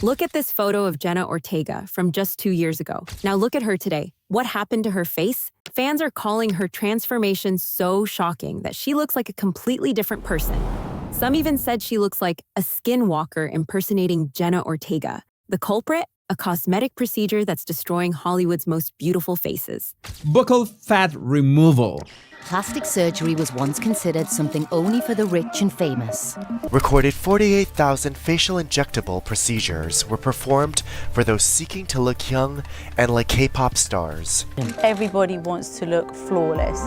Look at this photo of Jenna Ortega from just 2 years ago. Now look at her today. What happened to her face? Fans are calling her transformation so shocking that she looks like a completely different person. Some even said she looks like a skinwalker impersonating Jenna Ortega. The culprit? A cosmetic procedure that's destroying Hollywood's most beautiful faces. Buccal fat removal. Plastic surgery was once considered something only for the rich and famous. Recorded 48,000 facial injectable procedures were performed for those seeking to look young and like K-pop stars. Everybody wants to look flawless.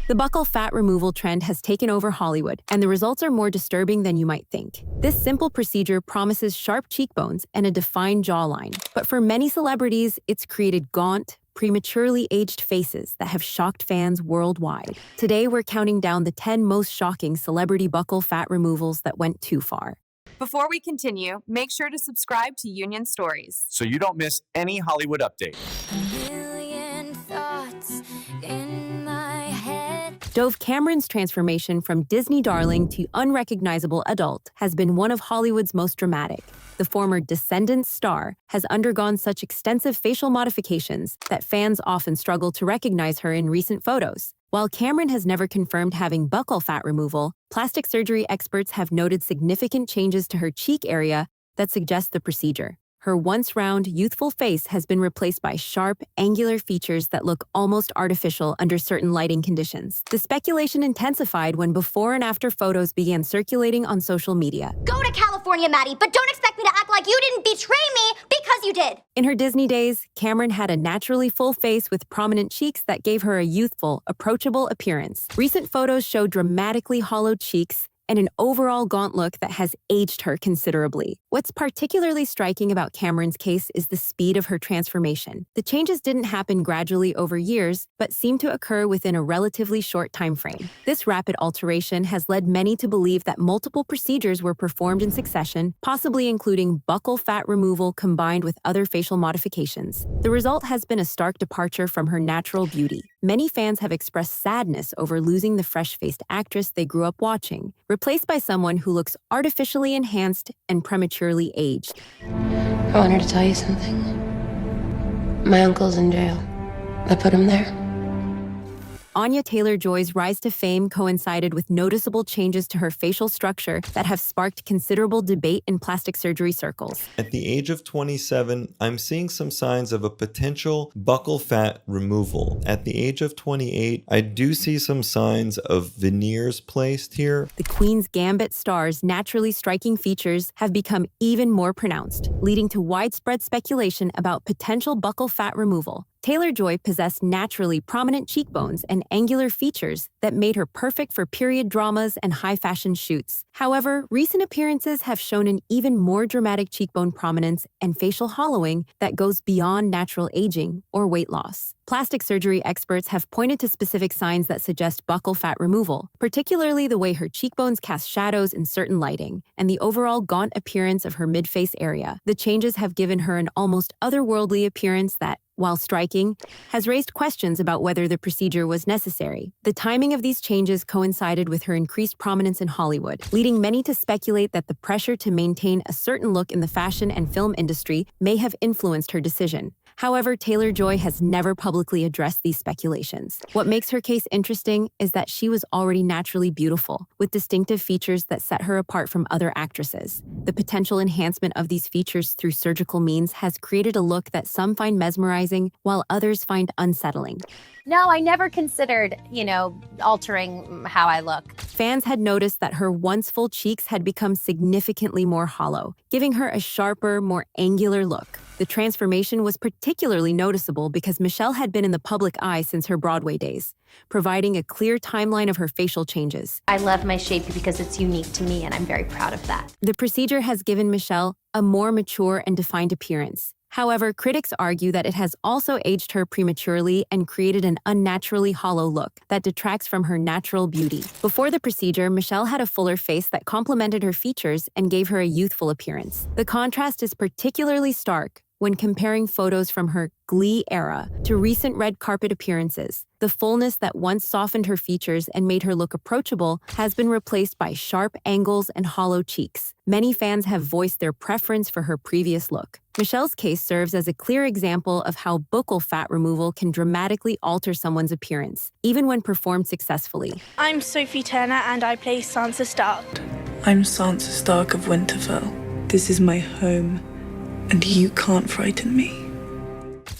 The buccal fat removal trend has taken over Hollywood, and the results are more disturbing than you might think. This simple procedure promises sharp cheekbones and a defined jawline, but for many celebrities, it's created gaunt, prematurely aged faces that have shocked fans worldwide. Today, we're counting down the 10 most shocking celebrity buccal fat removals that went too far. Before we continue, make sure to subscribe to Union Stories so you don't miss any Hollywood update. Dove Cameron's transformation from Disney darling to unrecognizable adult has been one of Hollywood's most dramatic. The former Descendants star has undergone such extensive facial modifications that fans often struggle to recognize her in recent photos. While Cameron has never confirmed having buccal fat removal, plastic surgery experts have noted significant changes to her cheek area that suggest the procedure. Her once round, youthful face has been replaced by sharp, angular features that look almost artificial under certain lighting conditions. The speculation intensified when before and after photos began circulating on social media. Go to California, Maddie, but don't expect me to act like you didn't betray me because you did. In her Disney days, Cameron had a naturally full face with prominent cheeks that gave her a youthful, approachable appearance. Recent photos show dramatically hollowed cheeks and an overall gaunt look that has aged her considerably. What's particularly striking about Cameron's case is the speed of her transformation. The changes didn't happen gradually over years, but seem to occur within a relatively short time frame. This rapid alteration has led many to believe that multiple procedures were performed in succession, possibly including buccal fat removal combined with other facial modifications. The result has been a stark departure from her natural beauty. Many fans have expressed sadness over losing the fresh-faced actress they grew up watching, replaced by someone who looks artificially enhanced and prematurely aged. I wanted to tell you something. My uncle's in jail. I put him there. Anya Taylor-Joy's rise to fame coincided with noticeable changes to her facial structure that have sparked considerable debate in plastic surgery circles. At the age of 27, I'm seeing some signs of a potential buccal fat removal. At the age of 28, I do see some signs of veneers placed here. The Queen's Gambit star's naturally striking features have become even more pronounced, leading to widespread speculation about potential buccal fat removal. Taylor-Joy possessed naturally prominent cheekbones and angular features that made her perfect for period dramas and high-fashion shoots. However, recent appearances have shown an even more dramatic cheekbone prominence and facial hollowing that goes beyond natural aging or weight loss. Plastic surgery experts have pointed to specific signs that suggest buccal fat removal, particularly the way her cheekbones cast shadows in certain lighting, and the overall gaunt appearance of her mid-face area. The changes have given her an almost otherworldly appearance that, while striking, has raised questions about whether the procedure was necessary. The timing of these changes coincided with her increased prominence in Hollywood, leading many to speculate that the pressure to maintain a certain look in the fashion and film industry may have influenced her decision. However, Taylor-Joy has never publicly addressed these speculations. What makes her case interesting is that she was already naturally beautiful, with distinctive features that set her apart from other actresses. The potential enhancement of these features through surgical means has created a look that some find mesmerizing, while others find unsettling. No, I never considered, altering how I look. Fans had noticed that her once full cheeks had become significantly more hollow, giving her a sharper, more angular look. The transformation was particularly noticeable because Michele had been in the public eye since her Broadway days, providing a clear timeline of her facial changes. I love my shape because it's unique to me, and I'm very proud of that. The procedure has given Michele a more mature and defined appearance. However, critics argue that it has also aged her prematurely and created an unnaturally hollow look that detracts from her natural beauty. Before the procedure, Michele had a fuller face that complemented her features and gave her a youthful appearance. The contrast is particularly stark when comparing photos from her Glee era to recent red carpet appearances. The fullness that once softened her features and made her look approachable has been replaced by sharp angles and hollow cheeks. Many fans have voiced their preference for her previous look. Michelle's case serves as a clear example of how buccal fat removal can dramatically alter someone's appearance, even when performed successfully. I'm Sophie Turner and I play Sansa Stark. I'm Sansa Stark of Winterfell. This is my home, and you can't frighten me.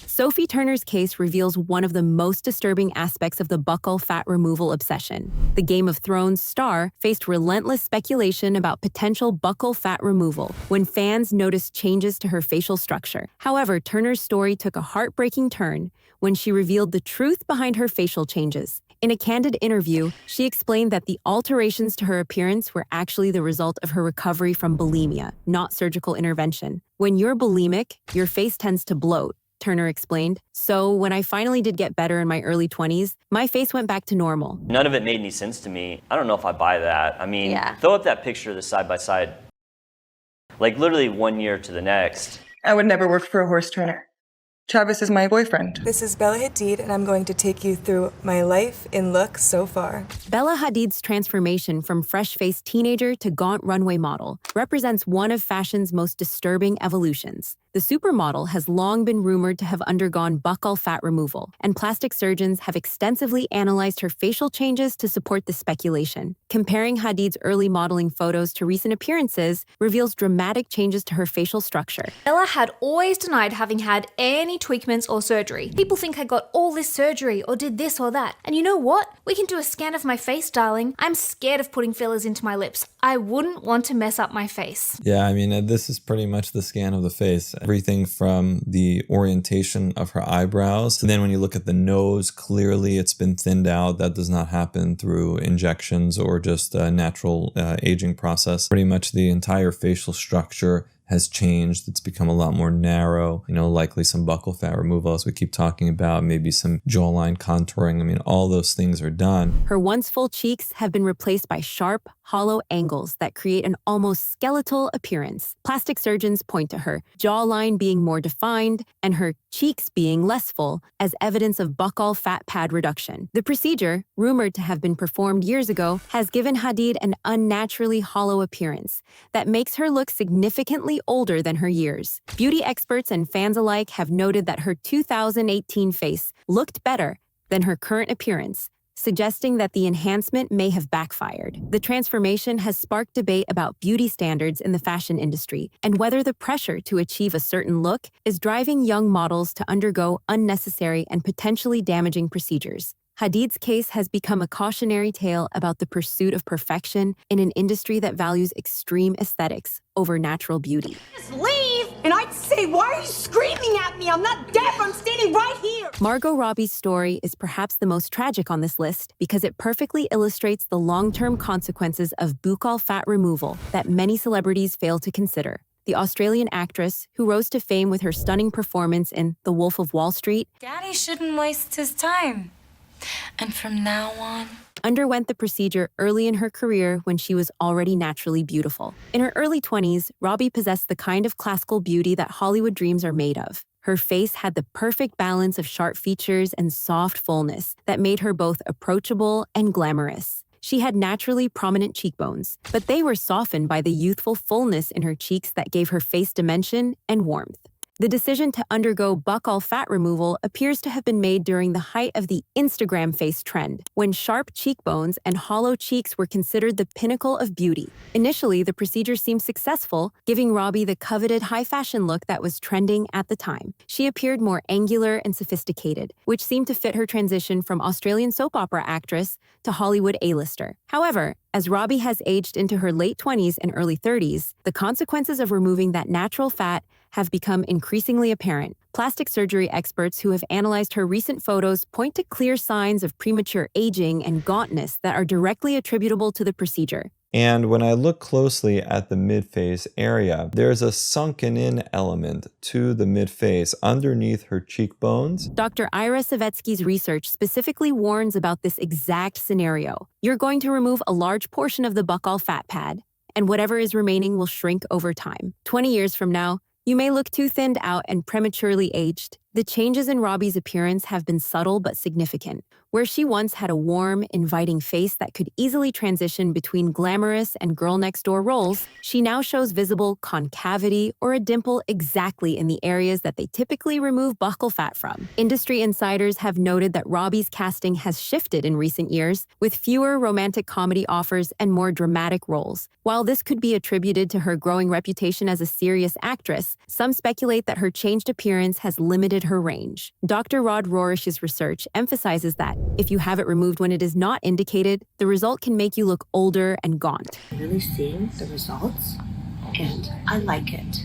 Sophie Turner's case reveals one of the most disturbing aspects of the buccal fat removal obsession. The Game of Thrones star faced relentless speculation about potential buccal fat removal when fans noticed changes to her facial structure. However, Turner's story took a heartbreaking turn when she revealed the truth behind her facial changes. In a candid interview, she explained that the alterations to her appearance were actually the result of her recovery from bulimia, not surgical intervention. When you're bulimic, your face tends to bloat, Turner explained. So when I finally did get better in my early 20s, my face went back to normal. None of it made any sense to me. I don't know if I buy that. I mean, throw up that picture of the side by side. Like literally 1 year to the next. I would never work for a horse trainer. Travis is my boyfriend. This is Bella Hadid, and I'm going to take you through my life in looks so far. Bella Hadid's transformation from fresh-faced teenager to gaunt runway model represents one of fashion's most disturbing evolutions. The supermodel has long been rumored to have undergone buccal fat removal, and plastic surgeons have extensively analyzed her facial changes to support the speculation. Comparing Hadid's early modeling photos to recent appearances reveals dramatic changes to her facial structure. Bella had always denied having had any tweakments or surgery. People think I got all this surgery or did this or that. And you know what? We can do a scan of my face, darling. I'm scared of putting fillers into my lips. I wouldn't want to mess up my face. Yeah, I mean, this is pretty much the scan of the face. Everything from the orientation of her eyebrows. And then when you look at the nose, clearly it's been thinned out. That does not happen through injections or just a natural aging process. Pretty much the entire facial structure has changed. It's become a lot more narrow, likely some buccal fat removal as we keep talking about, maybe some jawline contouring. I mean, all those things are done. Her once full cheeks have been replaced by sharp, hollow angles that create an almost skeletal appearance. Plastic surgeons point to her jawline being more defined and her cheeks being less full as evidence of buccal fat pad reduction. The procedure, rumored to have been performed years ago, has given Hadid an unnaturally hollow appearance that makes her look significantly older than her years. Beauty experts and fans alike have noted that her 2018 face looked better than her current appearance, suggesting that the enhancement may have backfired. The transformation has sparked debate about beauty standards in the fashion industry and whether the pressure to achieve a certain look is driving young models to undergo unnecessary and potentially damaging procedures. Hadid's case has become a cautionary tale about the pursuit of perfection in an industry that values extreme aesthetics over natural beauty. Just leave, and I'd say, why are you screaming at me? I'm not deaf, I'm standing right here. Margot Robbie's story is perhaps the most tragic on this list because it perfectly illustrates the long-term consequences of buccal fat removal that many celebrities fail to consider. The Australian actress, who rose to fame with her stunning performance in The Wolf of Wall Street, Daddy shouldn't waste his time. And from now on, underwent the procedure early in her career when she was already naturally beautiful. In her early 20s, Robbie possessed the kind of classical beauty that Hollywood dreams are made of. Her face had the perfect balance of sharp features and soft fullness that made her both approachable and glamorous. She had naturally prominent cheekbones, but they were softened by the youthful fullness in her cheeks that gave her face dimension and warmth. The decision to undergo buccal fat removal appears to have been made during the height of the Instagram face trend, when sharp cheekbones and hollow cheeks were considered the pinnacle of beauty. Initially, the procedure seemed successful, giving Robbie the coveted high fashion look that was trending at the time. She appeared more angular and sophisticated, which seemed to fit her transition from Australian soap opera actress to Hollywood A-lister. However, as Robbie has aged into her late 20s and early 30s, the consequences of removing that natural fat have become increasingly apparent. Plastic surgery experts who have analyzed her recent photos point to clear signs of premature aging and gauntness that are directly attributable to the procedure. And when I look closely at the mid-face area, there's a sunken-in element to the mid-face underneath her cheekbones. Dr. Ira Savetsky's research specifically warns about this exact scenario. You're going to remove a large portion of the buccal fat pad, and whatever is remaining will shrink over time. 20 years from now, You may look too thinned out and prematurely aged. The changes in Robbie's appearance have been subtle but significant. Where she once had a warm, inviting face that could easily transition between glamorous and girl-next-door roles, she now shows visible concavity or a dimple exactly in the areas that they typically remove buccal fat from. Industry insiders have noted that Robbie's casting has shifted in recent years, with fewer romantic comedy offers and more dramatic roles. While this could be attributed to her growing reputation as a serious actress, some speculate that her changed appearance has limited her range. Dr. Rod Rorish's research emphasizes that if you have it removed when it is not indicated, the result can make you look older and gaunt. Really seeing the results, and I like it.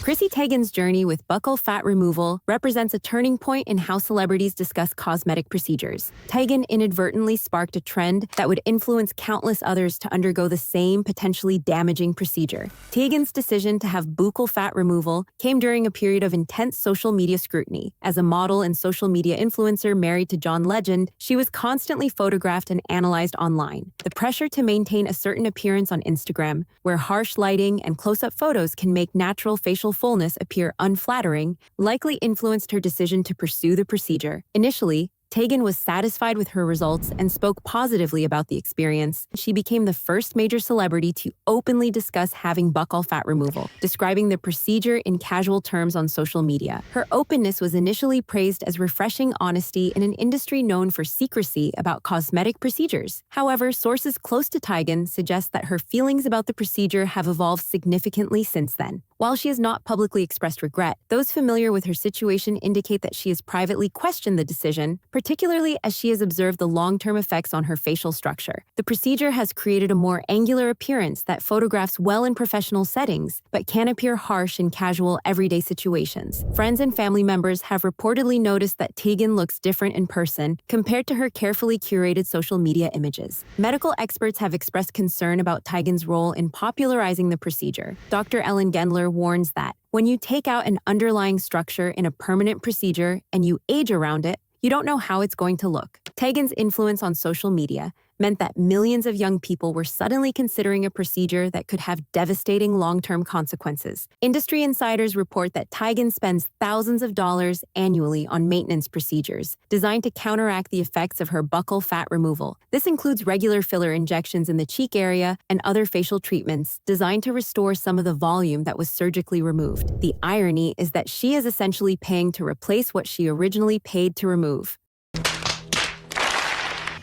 Chrissy Teigen's journey with buccal fat removal represents a turning point in how celebrities discuss cosmetic procedures. Teigen inadvertently sparked a trend that would influence countless others to undergo the same potentially damaging procedure. Teigen's decision to have buccal fat removal came during a period of intense social media scrutiny. As a model and social media influencer married to John Legend, she was constantly photographed and analyzed online. The pressure to maintain a certain appearance on Instagram, where harsh lighting and close-up photos can make natural facial fullness appear unflattering, likely influenced her decision to pursue the procedure. Initially, Teigen was satisfied with her results and spoke positively about the experience. She became the first major celebrity to openly discuss having buccal fat removal, describing the procedure in casual terms on social media. Her openness was initially praised as refreshing honesty in an industry known for secrecy about cosmetic procedures. However, sources close to Teigen suggest that her feelings about the procedure have evolved significantly since then. While she has not publicly expressed regret, those familiar with her situation indicate that she has privately questioned the decision, particularly as she has observed the long-term effects on her facial structure. The procedure has created a more angular appearance that photographs well in professional settings, but can appear harsh in casual, everyday situations. Friends and family members have reportedly noticed that Teigen looks different in person compared to her carefully curated social media images. Medical experts have expressed concern about Teigen's role in popularizing the procedure. Dr. Ellen Gendler warns that when you take out an underlying structure in a permanent procedure and you age around it, you don't know how it's going to look. Teigen's influence on social media meant that millions of young people were suddenly considering a procedure that could have devastating long-term consequences. Industry insiders report that Teigen spends thousands of dollars annually on maintenance procedures designed to counteract the effects of her buccal fat removal. This includes regular filler injections in the cheek area and other facial treatments designed to restore some of the volume that was surgically removed. The irony is that she is essentially paying to replace what she originally paid to remove.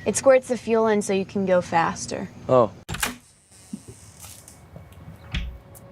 It squirts the fuel in so you can go faster. Oh.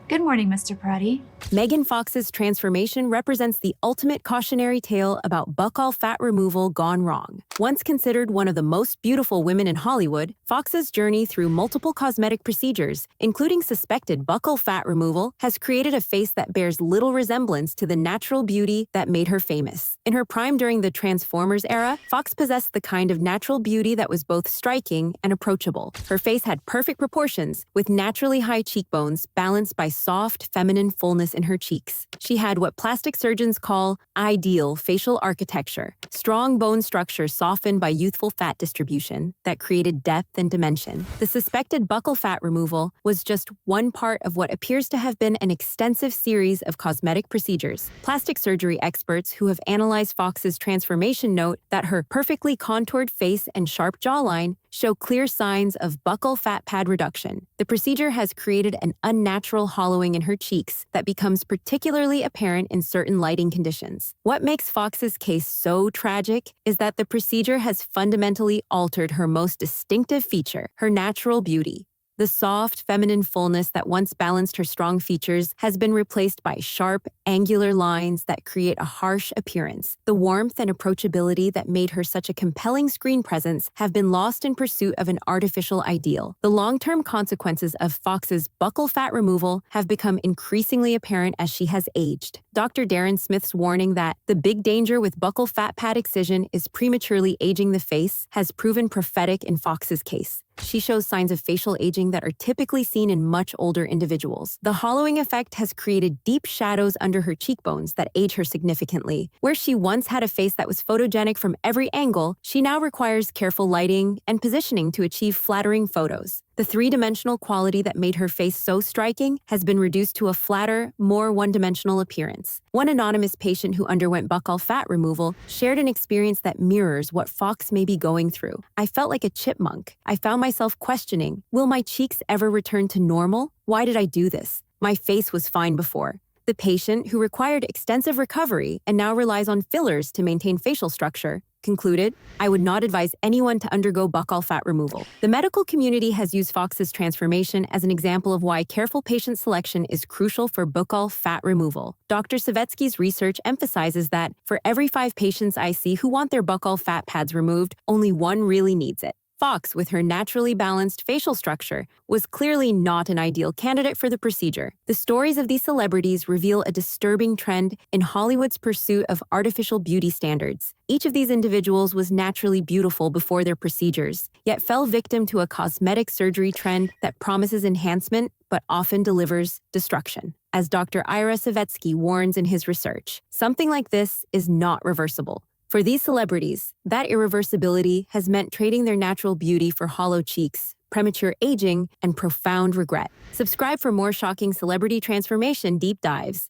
Good morning, Mr. Peretti. Megan Fox's transformation represents the ultimate cautionary tale about buccal fat removal gone wrong. Once considered one of the most beautiful women in Hollywood, Fox's journey through multiple cosmetic procedures, including suspected buccal fat removal, has created a face that bears little resemblance to the natural beauty that made her famous. In her prime during the Transformers era, Fox possessed the kind of natural beauty that was both striking and approachable. Her face had perfect proportions, with naturally high cheekbones balanced by soft, feminine fullness in her cheeks. She had what plastic surgeons call ideal facial architecture, strong bone structure softened by youthful fat distribution that created depth and dimension. The suspected buccal fat removal was just one part of what appears to have been an extensive series of cosmetic procedures. Plastic surgery experts who have analyzed Fox's transformation note that her perfectly contoured face and sharp jawline show clear signs of buccal fat pad reduction. The procedure has created an unnatural hollowing in her cheeks that becomes particularly apparent in certain lighting conditions. What makes Fox's case so tragic is that the procedure has fundamentally altered her most distinctive feature, her natural beauty. The soft, feminine fullness that once balanced her strong features has been replaced by sharp, angular lines that create a harsh appearance. The warmth and approachability that made her such a compelling screen presence have been lost in pursuit of an artificial ideal. The long-term consequences of Fox's buccal fat removal have become increasingly apparent as she has aged. Dr. Darren Smith's warning that the big danger with buccal fat pad excision is prematurely aging the face has proven prophetic in Fox's case. She shows signs of facial aging that are typically seen in much older individuals. The hollowing effect has created deep shadows under her cheekbones that age her significantly. Where she once had a face that was photogenic from every angle, she now requires careful lighting and positioning to achieve flattering photos. The three-dimensional quality that made her face so striking has been reduced to a flatter, more one-dimensional appearance. One anonymous patient who underwent buccal fat removal shared an experience that mirrors what Fox may be going through. I felt like a chipmunk. I found myself questioning, will my cheeks ever return to normal? Why did I do this? My face was fine before. The patient, who required extensive recovery and now relies on fillers to maintain facial structure, concluded, I would not advise anyone to undergo buccal fat removal. The medical community has used Fox's transformation as an example of why careful patient selection is crucial for buccal fat removal. Dr. Savetsky's research emphasizes that for every 5 patients I see who want their buccal fat pads removed, only 1 really needs it. Fox, with her naturally balanced facial structure, was clearly not an ideal candidate for the procedure. The stories of these celebrities reveal a disturbing trend in Hollywood's pursuit of artificial beauty standards. Each of these individuals was naturally beautiful before their procedures, yet fell victim to a cosmetic surgery trend that promises enhancement but often delivers destruction. As Dr. Ira Savetsky warns in his research, something like this is not reversible. For these celebrities, that irreversibility has meant trading their natural beauty for hollow cheeks, premature aging, and profound regret. Subscribe for more shocking celebrity transformation deep dives.